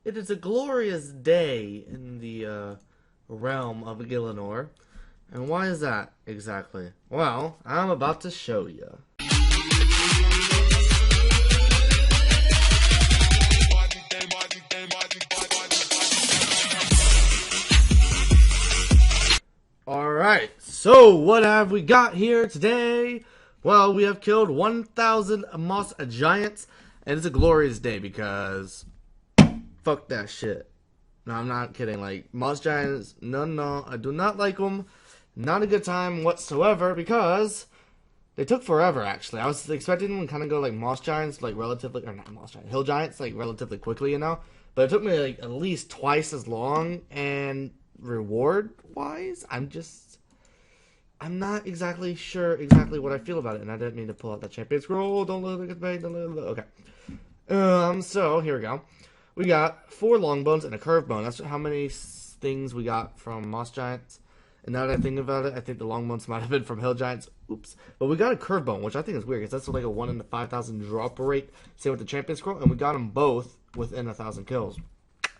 It is a glorious day in the realm of Gillinor. And why is that exactly? Well, I'm about to show you. Alright, so what have we got here today? Well, we have killed 1,000 moss giants, and it's a glorious day because fuck that shit. No, I'm not kidding. Like, moss giants, no, I do not like them. Not a good time whatsoever because they took forever, actually. I was expecting them to kind of go like moss giants, like relatively, or not moss giants, hill giants, like relatively quickly, you know? But it took me like at least twice as long, and reward-wise, I'm not exactly sure exactly what I feel about it, and I didn't mean to pull out that champion scroll. Don't look at me, don't look. Okay. So, here we go. We got 4 long bones and a curved bone. That's how many things we got from moss giants. And now that I think about it, I think the long bones might have been from hill giants. Oops. But we got a curved bone, which I think is weird, because that's like a 1 in 5,000 drop rate. Same with the champion scroll, and we got them both within 1,000 kills.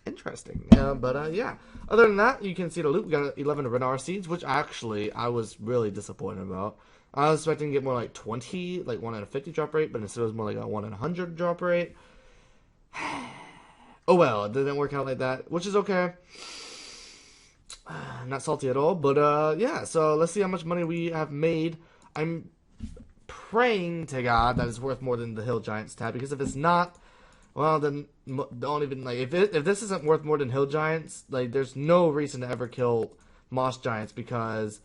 Interesting. Yeah. Other than that, you can see the loot. We got 11 Renar seeds, which actually I was really disappointed about. I was expecting to get more like 20, like 1 in 50 drop rate, but instead it was more like a 1 in 100 drop rate. Oh well, it didn't work out like that, which is okay. Not salty at all, but yeah, so let's see how much money we have made. I'm praying to God that it's worth more than the Hill Giants tab, because if it's not, well, then don't even, like, if this isn't worth more than Hill Giants, like, there's no reason to ever kill Moss Giants, because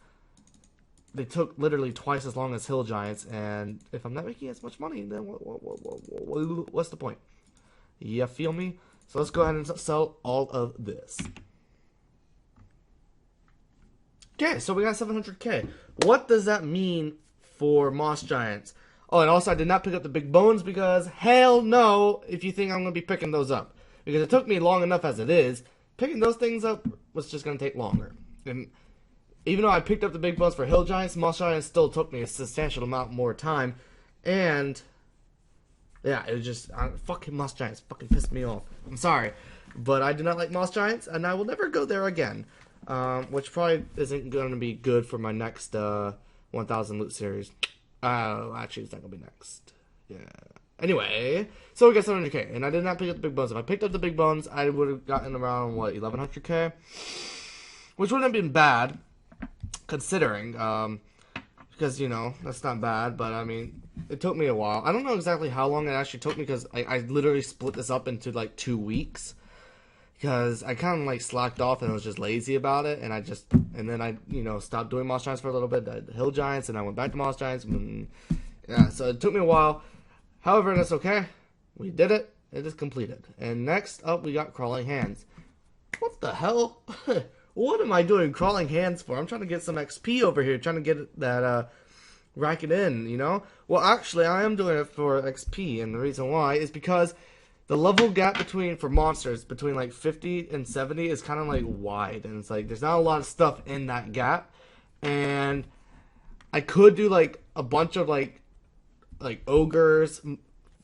they took literally twice as long as Hill Giants, and if I'm not making as much money, then what's the point? You feel me? So let's go ahead and sell all of this. Okay, so we got 700k. What does that mean for Moss Giants? Oh, and also I did not pick up the big bones because hell no if you think I'm going to be picking those up. Because it took me long enough as it is. Picking those things up was just going to take longer. And even though I picked up the big bones for Hill Giants, Moss Giants still took me a substantial amount more time. And yeah, it was just, fucking Moss Giants fucking pissed me off. I'm sorry. But I do not like Moss Giants, and I will never go there again. Which probably isn't going to be good for my next 1,000 loot series. Actually, it's not going to be next. Yeah. Anyway, so we got 700k, and I did not pick up the big bones. If I picked up the big bones, I would have gotten around, what, 1,100k? Which wouldn't have been bad, considering, because, you know, that's not bad, but, I mean, it took me a while. I don't know exactly how long it actually took me, because I literally split this up into, like, 2 weeks. Because I kind of like slacked off and I was just lazy about it, and then I, you know, stopped doing Moss Giants for a little bit, the Hill Giants, and I went back to Moss Giants, and yeah, so it took me a while. However, that's okay. We did it. It is completed. And next up, we got Crawling Hands. What the hell? What am I doing Crawling Hands for? I'm trying to get some XP over here, trying to get that, rack it in, you know? Well, actually, I am doing it for XP, and the reason why is because the level gap for monsters between like 50 and 70 is kind of like wide, and it's like there's not a lot of stuff in that gap, and I could do like a bunch of like ogres,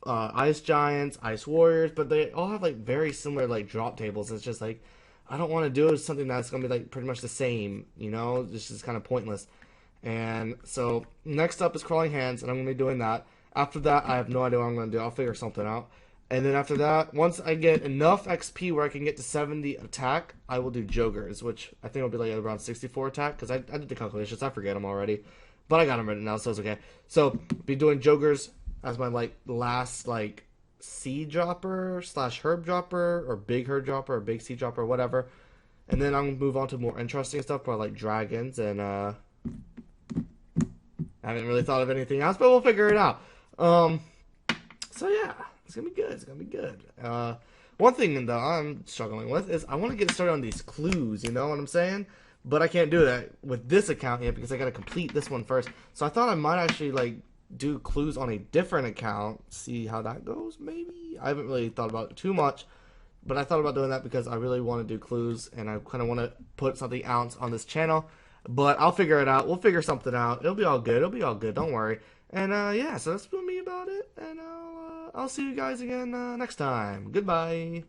ice giants, ice warriors, but they all have like very similar like drop tables. It's just like I don't want to do something that's gonna be like pretty much the same, you know. This is kind of pointless. And so next up is Crawling Hands, and I'm gonna be doing that. After that, I have no idea what I'm gonna do. I'll figure something out. And then after that, once I get enough XP where I can get to 70 attack, I will do Jogers, which I think will be like around 64 attack, because I did the calculations. I forget them already. But I got them written now, so it's okay. So, be doing Jogers as my like last like seed dropper / herb dropper, or big herb dropper, or big seed dropper, whatever. And then I'm going to move on to more interesting stuff, probably like dragons, and I haven't really thought of anything else, but we'll figure it out. So yeah. It's gonna be good. It's gonna be good. One thing though I'm struggling with is I want to get started on these clues. You know what I'm saying? But I can't do that with this account yet because I gotta complete this one first. So I thought I might actually like do clues on a different account, see how that goes. Maybe I haven't really thought about it too much, but I thought about doing that because I really want to do clues and I kind of want to put something else on this channel. But I'll figure it out. We'll figure something out. It'll be all good. It'll be all good. Don't worry. And yeah, so that's for me about it. And I'll see you guys again next time. Goodbye.